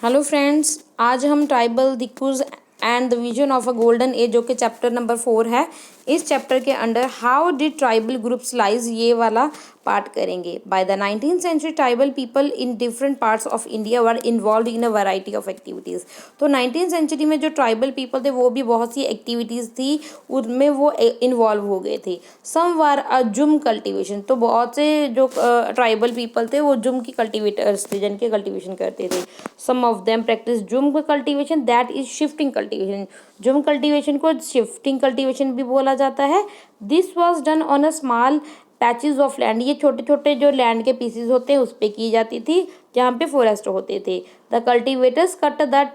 Hello friends, आज हम tribal Dikus and the vision of a golden age जो कि चैप्टर नंबर 4 है। इस चैप्टर के under how did tribal groups lives ये वाला पार्ट करेंगे। By the 19th century tribal people in different parts of India were involved in a variety of activities. तो 19th century में जो ट्राइबल पीपल थे वो भी बहुत सी एक्टिविटीज़ थी, उनमें वो इन्वॉल्व हो गए थे। सम वर अ जुम कल्टिवेशन, तो बहुत से जो ट्राइबल पीपल थे वो जुम की कल्टिवेटर्स थे, जिनके कल्टिवेशन करते थे। Some of them practice jhum cultivation that is shifting cultivation. Jhum cultivation को शिफ्टिंग कल्टिवेशन भी बोला जाता है। This was done on a small patches of land, ये छोटे छोटे जो लैंड के पीसेज होते हैं उस पर की जाती थी जहाँ पे फॉरेस्ट होते थे। The cultivators cut the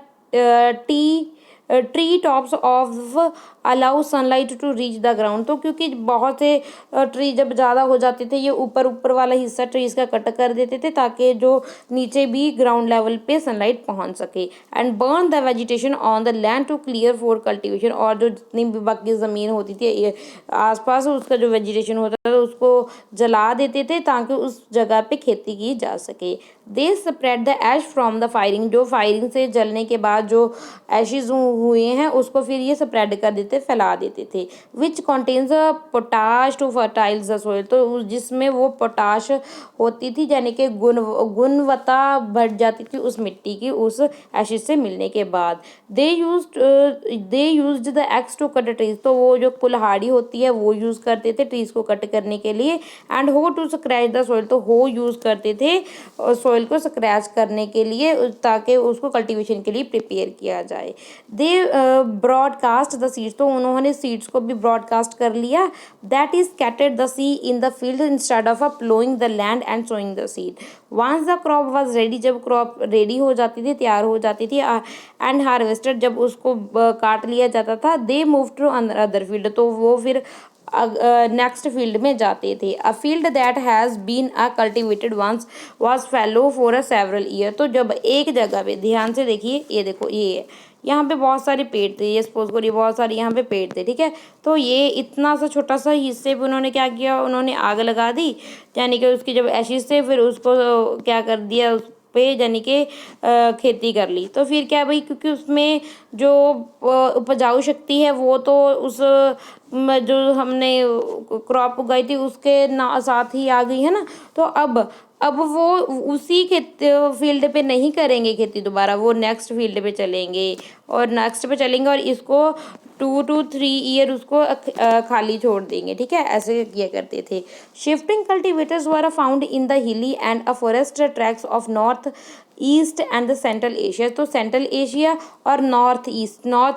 tree tops of allow sunlight to reach the ground. तो क्योंकि बहुत से ट्री जब ज़्यादा हो जाते थे, ये ऊपर ऊपर वाला हिस्सा ट्रीज का कट कर देते थे ताकि जो नीचे भी ग्राउंड लेवल पे सनलाइट पहुंच सके। And burn the vegetation on the land to clear for cultivation, और जो जितनी भी बाकी ज़मीन होती थी आसपास उसका जो वेजिटेशन होता था उसको जला देते थे ताकि उस जगह पे खेती की जा सके। They spread the ash from the firing, जो फायरिंग से जलने के बाद जो एशेज हुए हैं उसको फिर ये स्प्रेड कर देते, फैला देते थे। Which contains potash to fertilise the soil, तो जिसमें वो पोटाश होती थी, यानी कि गुणवत्ता बढ़ जाती थी उस मिट्टी की उस एशेज से मिलने के बाद। They used the axe to cut trees, तो वो जो कुल्हाड़ी होती है वो यूज़ करते थे ट्रीज को कट करने के लिए। एंड हो टू स्क्रैच द सोइल, तो हो यूज़ करते थे सोइल को स्क्रैच करने के लिए ताकि उसको कल्टीवेशन के लिए प्रिपेयर किया जाए। दे ब्रॉडकास्ट द सीड्स, तो उन्होंने सीड्स को भी ब्रॉडकास्ट कर लिया। That is scattered the seed in the field instead of ploughing the land and sowing the seed. Once the crop was ready, जब क्रॉप रेडी हो जाती थी, तैयार हो जाती थी, एंड हार्वेस्टेड, जब उसको काट लिया जाता था, they move to other field, तो वो फिर नेक्स्ट फील्ड में जाते थे। A field that has been a cultivated once was fallow for a several year, तो जब एक जगह पे, ध्यान से देखिए, ये देखो ये है, यहाँ पे बहुत सारे पेड़ थे, ये सपोज करिए बहुत सारे यहाँ पे पेड़ थे, ठीक है। तो ये इतना सा छोटा सा हिस्से पे उन्होंने क्या किया, उन्होंने आग लगा दी, यानी कि उसकी जब एशिज से फिर उसको क्या कर दिया, उस पे यानी कि खेती कर ली। तो फिर क्या भाई, क्योंकि उसमें जो उपजाऊ शक्ति है वो तो उस जो हमने क्रॉप उगाई थी उसके ना साथ ही आ गई है ना। तो अब वो उसी खेत फील्ड पे नहीं करेंगे खेती दोबारा, वो नेक्स्ट फील्ड पे चलेंगे और नेक्स्ट पे चलेंगे और इसको 2 to 3 ईयर उसको खाली छोड़ देंगे, ठीक है। ऐसे किया करते थे। Shifting cultivators were found in the hilly and a forest tracks of north east and the central Asia, तो सेंट्रल एशिया और नॉर्थ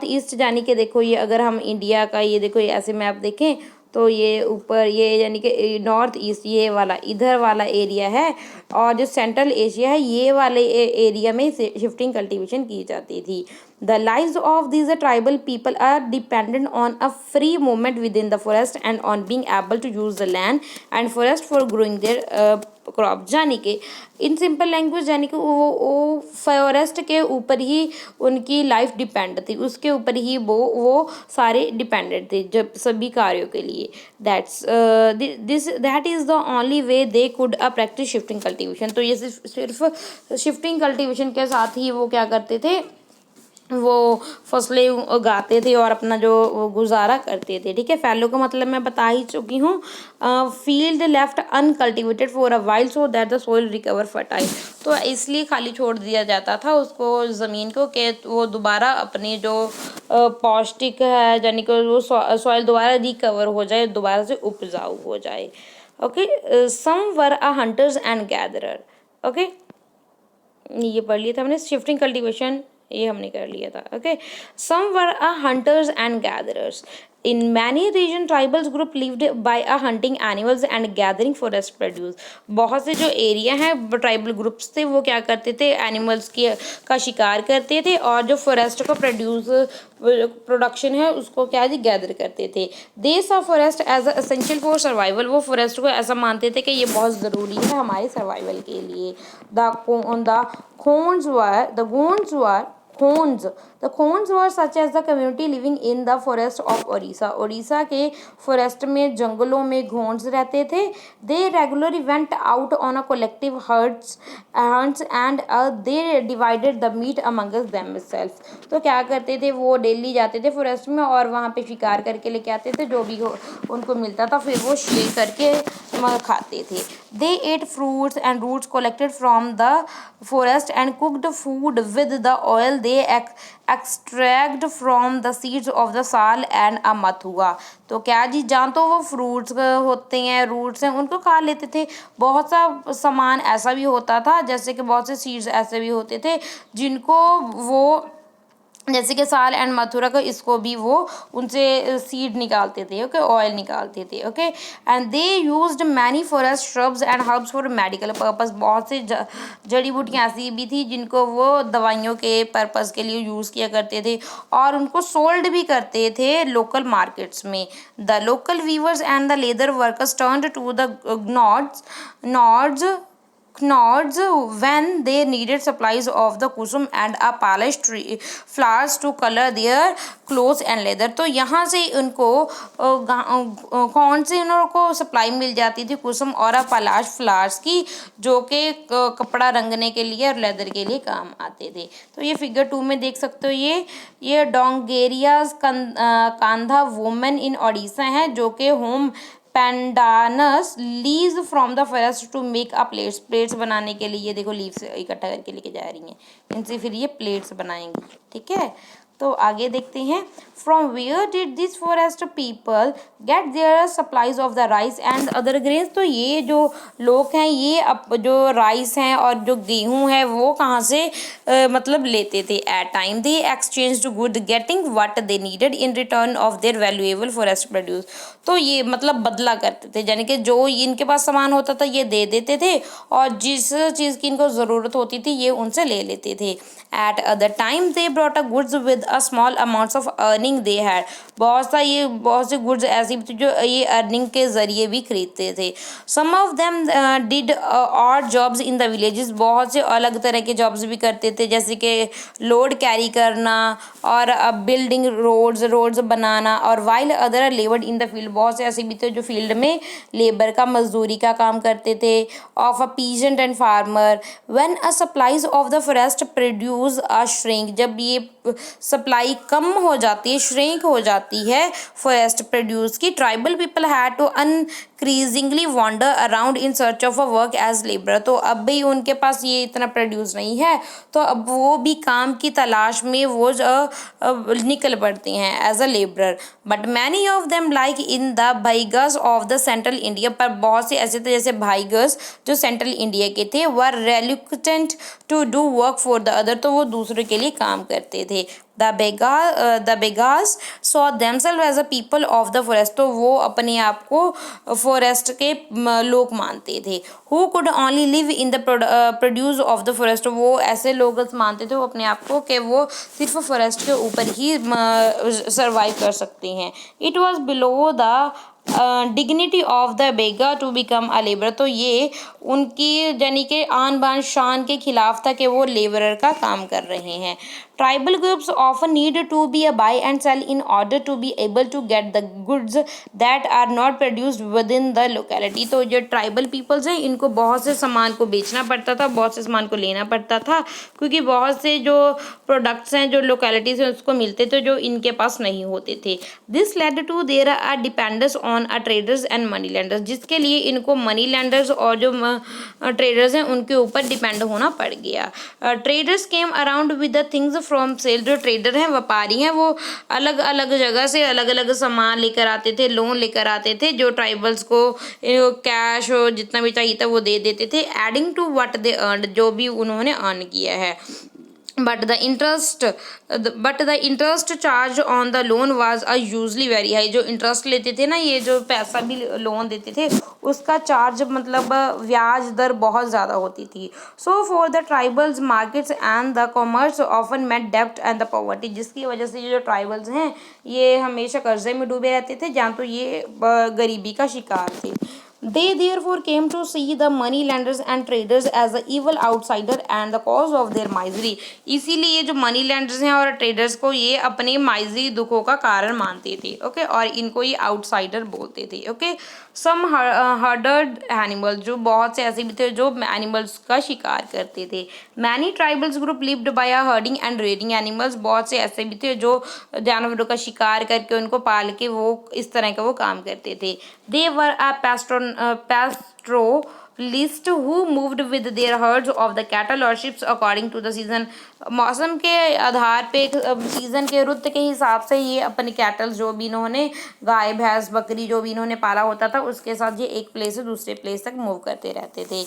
ईस्ट यानी कि देखो ये अगर हम इंडिया का ये देखो ये ऐसे मैप देखें तो ये ऊपर ये यानी कि नॉर्थ ईस्ट ये वाला इधर वाला एरिया है, और जो सेंट्रल एशिया है ये वाले एरिया में शिफ्टिंग कल्टीवेशन की जाती थी। The lives of these tribal people are dependent on a free movement within the forest and on being able to use the land and forest for growing their crop, यानी कि in simple language यानी कि वो forest के ऊपर ही उनकी life depend थी, उसके ऊपर ही वो सारे डिपेंडेंट थे जब सभी कार्यों के लिए। That is the only way they could practice shifting cultivation, तो ये सिर्फ शिफ्टिंग कल्टीवेशन के साथ ही वो क्या करते थे, वो फसलें उगाते थे और अपना जो गुजारा करते थे, ठीक है। फैलो का मतलब मैं बता ही चुकी हूँ। Field left uncultivated for a while so that the soil recover fertile, तो इसलिए खाली छोड़ दिया जाता था उसको ज़मीन को कि वो दोबारा अपनी जो पौष्टिक है यानी कि वो सॉइल दोबारा रिकवर हो जाए, दोबारा से उपजाऊ हो जाए। Okay, some were a hunters and gatherer. Okay, ये पढ़ लिया था हमने। शिफ्टिंग कल्टीवेशन ये हमने कर लिया था। Okay, some were a hunters and gatherers. In many region tribals group lived by a hunting animals and gathering forest produce. बहुत से जो एरिया हैं ट्राइबल ग्रुप्स थे वो क्या करते थे, एनिमल्स की का शिकार करते थे और जो फॉरेस्ट का प्रोडक्शन है उसको क्या जी गैदर करते थे। They saw forest as a essential for survival, वो फॉरेस्ट को ऐसा मानते थे कि ये बहुत ज़रूरी है हमारे सर्वाइवल के लिए। The Gonds were Khonds. The Khonds were such as the community living in the forest of Odisha. Odisha के फॉरेस्ट में, जंगलों में घोंस रहते थे। They regularly went out on a collective hunts and they divided the meat amongst themself. तो क्या करते थे, वो डेली जाते थे फॉरेस्ट में और वहाँ पे शिकार करके लेके आते थे, जो भी उनको मिलता था फिर वो शेयर करके खाते थे। They ate fruits and roots collected from the forest and cooked food with the oil they extract from the seeds of the sal and a mathua। तो क्या जी, जहाँ तो वो फ्रूट्स होते हैं, रूट्स हैं, उनको खा लेते थे। बहुत सा सामान ऐसा भी होता था, जैसे कि बहुत से सीड्स ऐसे भी होते थे जिनको वो, जैसे कि साल एंड मथुरा को, इसको भी वो उनसे सीड निकालते थे, ओके, ऑयल निकालते थे, okay. And they used many forest shrubs and herbs for medical purpose. बहुत से जड़ी बूटियाँ ऐसी भी थी जिनको वो दवाइयों के पर्पस के लिए यूज़ किया करते थे और उनको सोल्ड भी करते थे लोकल मार्केट्स में। The local weavers and the leather workers turned to the nords when they needed supplies of the kusum and a polished flowers to color their clothes and leather। तो यहाँ से उनको कौन से उनको सप्लाई मिल जाती थी, कुसुम और पलाश फ्लावर्स की, जो कि कपड़ा रंगने के लिए और लेदर के लिए काम आते थे। तो ये फिगर 2 में देख सकते हो, ये डोंगेरियाज कांधा वुमेन इन ओडिशा है, जो कि home pandanus leaves from the forest to make a plates बनाने के लिए, देखो लीव्स इकट्ठा करके लेके जा रही हैं, इनसे फिर ये प्लेट्स बनाएंगी, ठीक है। तो आगे देखते हैं, from where did this forest people get their supplies of the rice and other grains. तो ये जो लोग हैं, ये जो राइस हैं और जो गेहूँ है, वो कहाँ से मतलब लेते थे। At time they exchange good getting what they needed in return of their valuable forest produce. तो ये मतलब बदला करते थे, यानी कि जो इनके पास सामान होता था ये दे देते थे और जिस चीज़ की इनको ज़रूरत होती थी ये उनसे ले लेते थे। Eight other time they brought a goods with a small amounts of earning they had. बहुत से गुड्स ऐसी भी थी जो ये अर्निंग के ज़रिए भी खरीदते थे। Some of them did odd jobs in the villages. बहुत से अलग तरह के जॉब्स भी करते थे, जैसे कि लोड कैरी करना और बिल्डिंग रोड्स बनाना। और while other लेबर्ड in the field. बहुत से ऐसे भी थे जो फील्ड में लेबर का, मजदूरी का काम करते थे। Of a peasant and farmer. When a supplies of the forest produce a shrink. जब ये सप्लाई कम हो जाती है, श्रिंक हो जाती है फॉरेस्ट प्रोड्यूस की, tribal people had to increasingly wander around in search of a work as labour. तो अब भी उनके पास ये इतना प्रोड्यूस नहीं है, तो अब वो भी काम की तलाश में वो निकल पड़ते हैं as a labourer. But many of them like in the भाईगर्स ऑफ द सेंट्रल इंडिया। पर बहुत से ऐसे थे जैसे भाईगर्स जो सेंट्रल इंडिया के थे, were reluctant to do work for the other. तो वो दूसरे के लिए काम करते थे। The Baigas saw themselves as a people of the forest. तो वो अपने आप को फॉरेस्ट के लोग मानते थे। Who could only live in the produce of the forest. वो ऐसे लोग मानते थे वो अपने आप को कि वो सिर्फ फॉरेस्ट के ऊपर ही सर्वाइव कर सकते हैं। It was below the dignity of the Baiga to become a labour. तो ये उनकी यानी कि आन बान शान के खिलाफ था कि वो लेबरर का काम कर रहे हैं। Tribal groups often need to be a buy and sell in order to be able to get the goods that are not produced within the locality. तो जो ट्राइबल पीपल्स हैं इनको बहुत से सामान को बेचना पड़ता था, बहुत से सामान को लेना पड़ता था, क्योंकि बहुत से जो प्रोडक्ट्स हैं जो लोकेलिटी से उसको मिलते थे जो इनके पास नहीं होते थे। This led to their are dependence on a traders and money lenders. जिसके लिए इनको मनी लैंडर्स और जो ट्रेडर्स हैं उनके ऊपर डिपेंड होना पड़ गया। Traders came around with the things from sale. जो ट्रेडर हैं, व्यापारी हैं, वो अलग अलग जगह से अलग अलग सामान लेकर आते थे, लोन लेकर आते थे, जो ट्राइबल्स को कैश और जितना भी चाहिए था वो दे देते थे, adding to what they earn, जो भी उन्होंने अर्न किया है। But the interest charge on the loan was a usually very high. जो इंटरेस्ट लेते थे ना, ये जो पैसा भी लोन देते थे उसका चार्ज मतलब ब्याज दर बहुत ज़्यादा होती थी। So for the tribals markets and the commerce often met डेप्ट एंड द पॉवर्टी। जिसकी वजह से ये जो ट्राइबल्स हैं ये हमेशा कर्जे में डूबे रहते थे, जहाँ तो ये गरीबी का शिकार थे। They therefore came to see the money lenders and traders as the evil outsider and the cause of their misery. इसीलिए ये जो मनी लेंडर्स हैं और ट्रेडर्स को ये अपने माइजरी दुखों का कारण मानते थे, ओके, और इनको ये आउटसाइडर बोलते थे, ओके। सम हर्डर्ड एनिमल्स, जो बहुत से ऐसे भी थे जो एनिमल्स का शिकार करते थे। Many tribals group lived by herding and rearing animals, बहुत से ऐसे भी थे जो जानवरों का शिकार करके उनको पाल के वो इस तरह का वो काम करते थे। दे वर अ pastoralists who moved with their herds of the cattle or ships according to the season. मौसम के आधार पे सीजन के रुत के हिसाब से ये अपने कैटल जो भी इन्होंने गाय भैंस बकरी जो भी इन्होंने पाला होता था उसके साथ ये एक प्लेस से दूसरे प्लेस तक मूव करते रहते थे।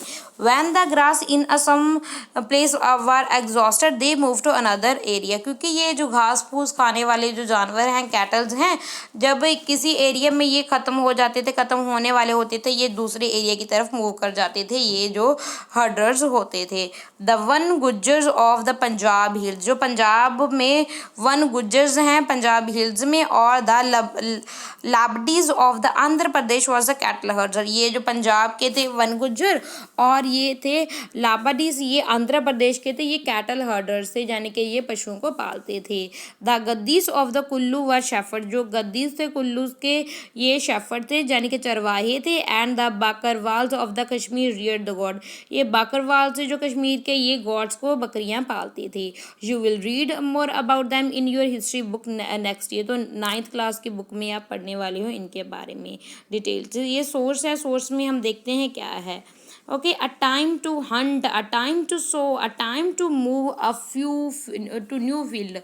When the grass in a some place were exhausted they moved to another area, क्योंकि ये जो घास फूस खाने वाले जो जानवर हैं कैटल्स हैं, जब किसी एरिया में ये ख़त्म हो जाते थे, ख़त्म होने वाले होते थे, ये दूसरे एरिया की तरफ मूव कर जाते थे, ये जो हर्डर्स होते थे। The Van Gujjars of the Punjab hills, जो पंजाब में वन गुज्जर्स हैं पंजाब हिल्स में, और the Labadis of the Andhra Pradesh was the cattle herder, ये जो पंजाब के थे वन गुज्जर और ये थे लाबाडीज ये आंध्र प्रदेश के थे, ये कैटल हर्डर्स थे, यानी कि ये पशुओं को पालते थे। द गद्दीस ऑफ द कुल्लू व शेफर्ड, जो गद्दीस थे कुल्लू के ये शेफर्ड थे यानी कि चरवाहे थे। And the Bakarwals of the Kashmir rear the goat, ये बाकरवाल से जो कश्मीर के ये गॉड्स को बकरियां पालते थे। You will read more about them in your history book next year, तो 9th क्लास की बुक में आप पढ़ने वाले हो इनके बारे में डिटेल्स। ये सोर्स है, सोर्स में हम देखते हैं क्या है। Okay, a time to hunt, a time to sow, a time to move a few to new field.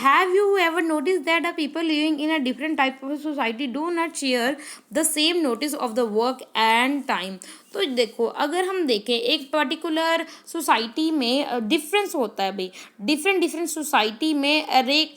Have you ever noticed that the people living in a different type of society do not share the same notice of the work and time? तो देखो अगर हम देखें एक particular society में difference होता है भाई, डिफरेंट सोसाइटी में एक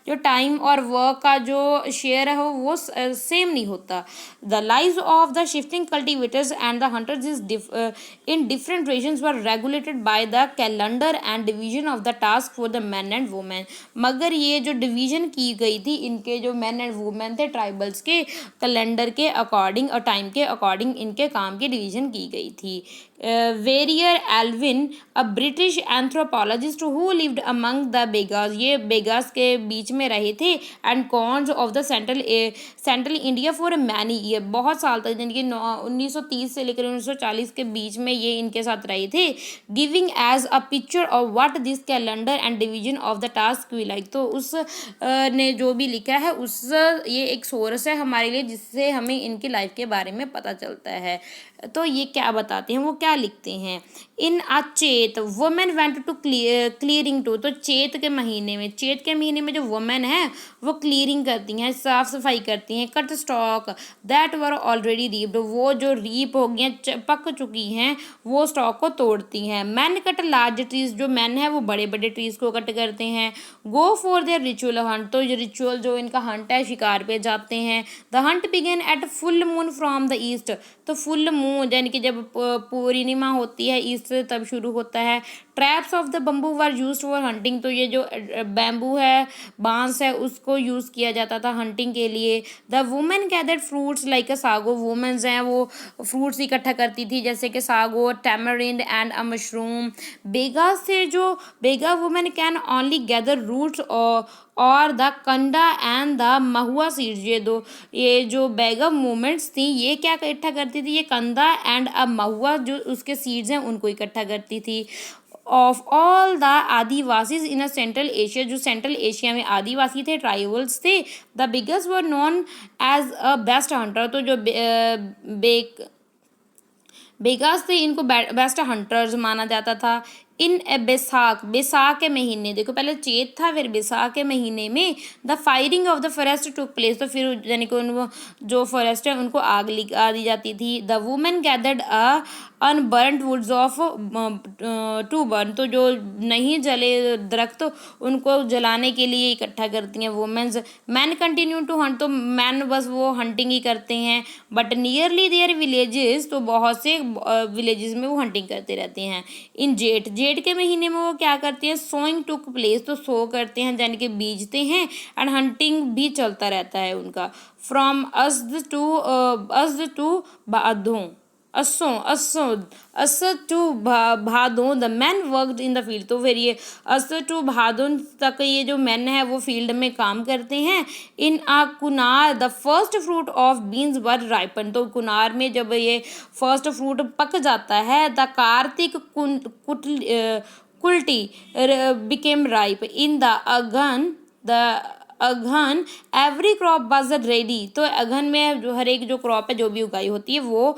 जो टाइम और वर्क का जो शेयर है वो सेम नहीं होता। The lives of the shifting cultivators and the hunters is in different regions were regulated by the calendar and division of the task for the men and women। मगर ये जो division की गई थी इनके जो मैन एंड वुमेन थे tribals के कैलेंडर के अकॉर्डिंग और टाइम के अकॉर्डिंग इनके काम की डिवीजन की गई थी। Verrier Elwin a British anthropologist who lived among the Begas, ये बेगास के बीच में रहे थे। And cons of the central India for many year, बहुत साल तक यानी कि 1930 से लेकर 1940 के बीच में ये इनके साथ रहे थे। Giving as a picture of what this calendar and division of the task we like, तो उस ने जो भी लिखा है उस ये एक सोर्स है हमारे लिए जिससे हमें इनकी लाइफ के बारे में पता चलता है। तो ये क्या बताते हैं, वो क्या लिखते हैं। In a Chait women went to clearing to, तो चेत के महीने में जो वुमेन है वो क्लियरिंग करती हैं, साफ सफाई करती हैं। Cut stalk that were already reaped, वो जो रीप हो गई हैं पक चुकी हैं वो स्टॉक को तोड़ती हैं। मैन कट लार्ज ट्रीज, जो मैन है वो बड़े बड़े ट्रीज को कट करते हैं। Go for their ritual Hunt, तो ये रिचुअल जो इनका हंट है शिकार पे जाते हैं। The hunt began at full moon from the east, तो फुल मून यानी कि जब पूर्णिमा होती है ईस्ट से तब शुरू होता है। Traps of the bamboo were used for hunting, तो ये जो बैम्बू है बांस है उसको यूज़ किया जाता था हंटिंग के लिए। The women gathered fruits like a sago, womens हैं वो फ्रूट्स इकट्ठा करती थी जैसे कि sago, tamarind and a mushroom. Baiga से जो Baiga women can only gather roots और the kanda and the mahua seeds, ये जो बेगा मूवमेंट्स थी ये क्या इकट्ठा करती थी, ये कंदा एंड अ महुआ जो उसके सीड्स हैं उनको इकट्ठा करती थी। Of all the Adivasis in Central Asia, जो सेंट्रल एशिया में आदिवासी थे ट्राइबल्स थे, the biggest were known as a best hunter, तो जो बेगास थे इनको बेस्ट हंटर्स माना जाता था। इन बैसाख के महीने, देखो पहले चेत था फिर बैसाख के महीने में the firing of the forest took place, तो फिर यानी कि उनको जो फॉरेस्ट है उनको आग लगा दी जाती थी। The women gathered unburned woods of to burn, तो जो नहीं जले दरख्त उनको जलाने के लिए इकट्ठा करती हैं womens. Man continue to hunt, तो मैन बस वो हंटिंग ही करते हैं। बट नियरली देयर विलेजेस, तो बहुत से विलेजेस में वो हंटिंग करते रहते हैं। इन जेठ जेठ के महीने में वो क्या करते हैं, सोइंग टुक प्लेस, तो सो करते हैं यानी कि बीजते हैं, एंड हंटिंग भी चलता रहता है उनका। From अज्द to Bhadon, Asadh to Bhadon the man worked in the field. तो फिर ये असो टू भादों तक ये जो मैन है वो फील्ड में काम करते हैं। In a Kunar the first fruit of beans were ripen, तो कुनार में जब ये फर्स्ट फ्रूट पक जाता है, the Kartik Kulti became ripe in the Aghan every crop was ready, तो अगहन में जो हर एक जो क्रॉप है जो भी उगाई होती है वो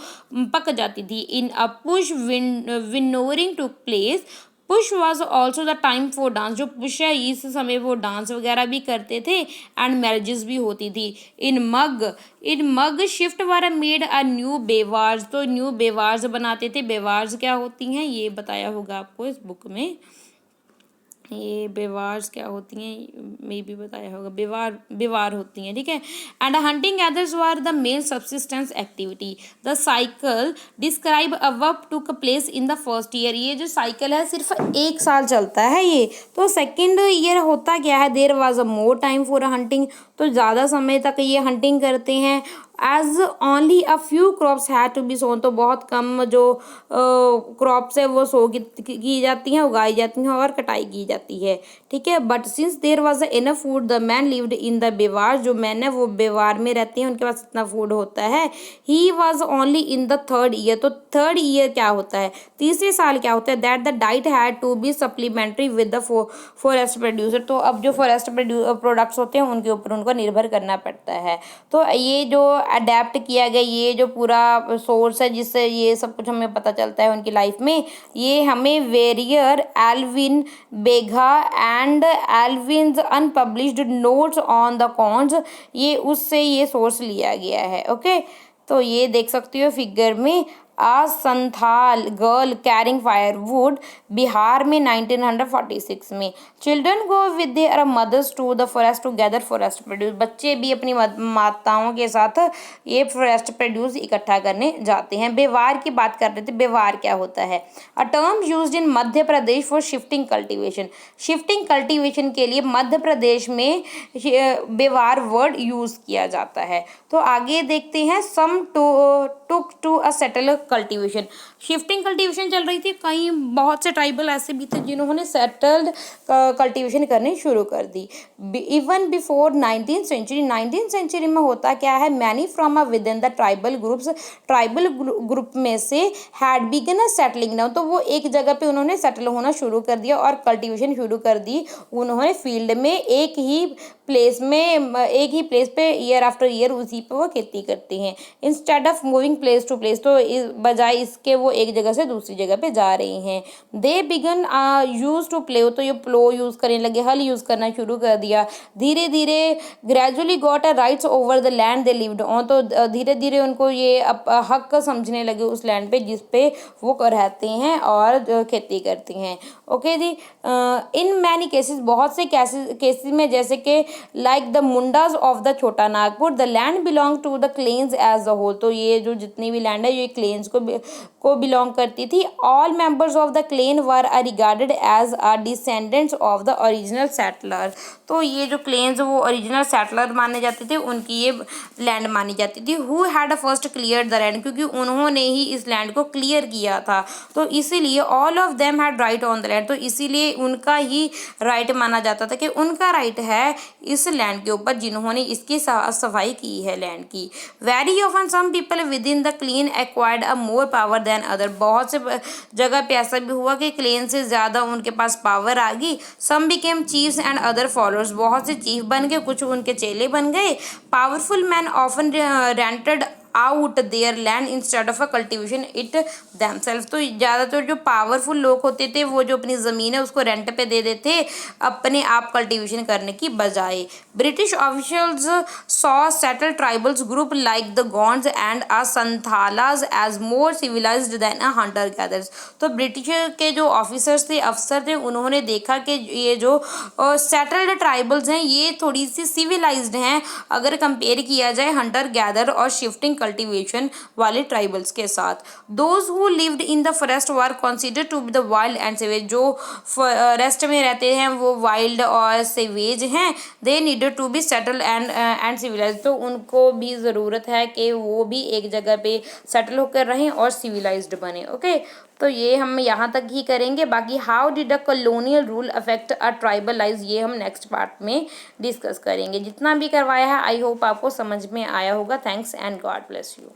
पक जाती थी। In a Push winnowing took place, Push was also the time for dance, जो पुश है इस समय वो डांस वगैरह भी करते थे, एंड मैरिजेस भी होती थी। In Magh shift were made a new bewars, तो न्यू बेवार्स बनाते थे। बेवार्स क्या होती हैं ये बताया होगा आपको इस बुक में, ये बेवार्स क्या होती हैं मे भी बताया होगा, बेवार होती हैं, ठीक है। And hunting gathers were the main subsistence activity. The cycle describe above took place in the first year, ये जो साइकिल है सिर्फ 1 साल चलता है ये, तो सेकेंड ईयर होता क्या है, there was a more time for hunting, तो ज़्यादा समय तक ये हंटिंग करते हैं। As only a few crops had to be sown, तो बहुत कम जो क्रॉप्स है वो सो की जाती हैं, उगाई जाती हैं और कटाई की जाती है, ठीक है। But since there was enough food the man lived in the bewar, जो मैन है वो बेवार में रहते हैं, उनके पास इतना फूड होता है। He was only in the third year, तो थर्ड ईयर क्या होता है, तीसरे साल क्या होता है, that the diet had to be supplementary with the forest producer, तो अब जो फॉरेस्ट प्रोडक्ट्स होते हैं उनके ऊपर उनको निर्भर करना पड़ता है। तो ये जो अडेप्ट किया गया ये जो पूरा सोर्स है जिससे ये सब कुछ हमें पता चलता है उनकी लाइफ में, ये हमें Verrier Elwin Baiga and Elwin's unpublished notes on the Khonds, ये उससे ये सोर्स लिया गया है, ओके। तो ये देख सकती हो फिगर में, a Santhal girl carrying firewood, Bihar में 1946 में। Children go with their mothers to the forest to gather forest produce, बच्चे भी अपनी माताओं के साथ ये फॉरेस्ट प्रोड्यूस इकट्ठा करने जाते हैं। बेवार की बात कर रहे थे, बेवार क्या होता है, a term used in Madhya Pradesh for shifting cultivation, shifting cultivation के लिए मध्य प्रदेश में बेवार वर्ड यूज किया जाता है। तो आगे देखते हैं, some took to a settle cultivation, shifting cultivation चल रही थी, कई बहुत से ट्राइबल ऐसे भी थे जिन्होंने सेटल्ड कल्टीवेशन करनी शुरू कर दी। Even before 19th century, 19th century में होता क्या है, many from a within the tribal groups, tribal group में से had begun a settling down, तो वो एक जगह पे उन्होंने सेटल होना शुरू कर दिया और कल्टीवेशन शुरू कर दी। उन्होंने फील्ड में एक ही प्लेस पे ईयर आफ्टर ईयर उसी पे वो खेती करते हैं, instead of moving place to place, तो बजाय इसके वो एक जगह से दूसरी जगह पे जा रही हैं। They began use to play, तो ये प्लो यूज करने लगे, हल यूज करना शुरू कर दिया। धीरे धीरे gradually got a rights over the land they lived on, तो धीरे धीरे उनको ये हक समझने लगे उस लैंड पे जिस पे वो रहते हैं और खेती करते हैं, ओके जी। इन मैनी केसेस, बहुत से केसेस में, जैसे कि like the Mundas of the Chhota Nagpur, the land belong to the clans as a whole, तो ये जो जितनी भी लैंड है ये क्लेन्स को बिलोंग करती थी। All members of the clan were regarded as a descendants of the original settler, तो ये जो क्लेन्स वो ओरिजिनल सेटलर माने जाते थे, उनकी ये लैंड मानी जाती थी। Who had first clear the land, क्योंकि उन्होंने ही इस लैंड को क्लियर किया था, तो इसीलिए all of them had right on the land, तो इसीलिए उनका ही राइट माना जाता था कि उनका राइट है इस लैंड के ऊपर जिन्होंने इसकी सफाई की है लैंड की। Very often some people within the clan acquired a more power than other, बहुत से जगह पे ऐसा भी हुआ कि क्लीन से ज़्यादा उनके पास पावर आ गई। Some became chiefs and other followers, बहुत से चीफ बन गए, कुछ उनके चेले बन गए। Powerful man often rented out there land instead of a cultivation it themselves, तो ज़्यादातर जो पावरफुल लोग होते थे वो जो अपनी ज़मीन है उसको रेंट पे दे देते अपने आप कल्टीवेशन करने की बजाय। British officials saw settle tribals group like the Gonds and a Santhals as more civilised than a hunter gatherers, तो ब्रिटिश के जो ऑफिसर्स थे, अफसर थे, उन्होंने देखा कि ये जो सेटल्ड ट्राइबल्स हैं ये थोड़ी सी सिविलाइज्ड हैं अगर कंपेयर किया जाए हंटर गैदर और शिफ्टिंग कल्टीवेशन वाले ट्राइबल्स के साथ। Those who lived in the forest were considered to be the wild and savage, जो फॉरेस्ट में रहते हैं वो वाइल्ड और सेवेज हैं। They needed to be settle and civilize, तो उनको भी ज़रूरत है कि वो भी एक जगह पे सेटल होकर रहें और सिविलाइज्ड बने। ओके, तो ये हम यहाँ तक ही करेंगे। बाकी how did a colonial rule affect a tribal life, ये हम नेक्स्ट पार्ट में डिस्कस करेंगे। जितना भी करवाया है आई होप आपको समझ में आया होगा। Thanks and God bless you.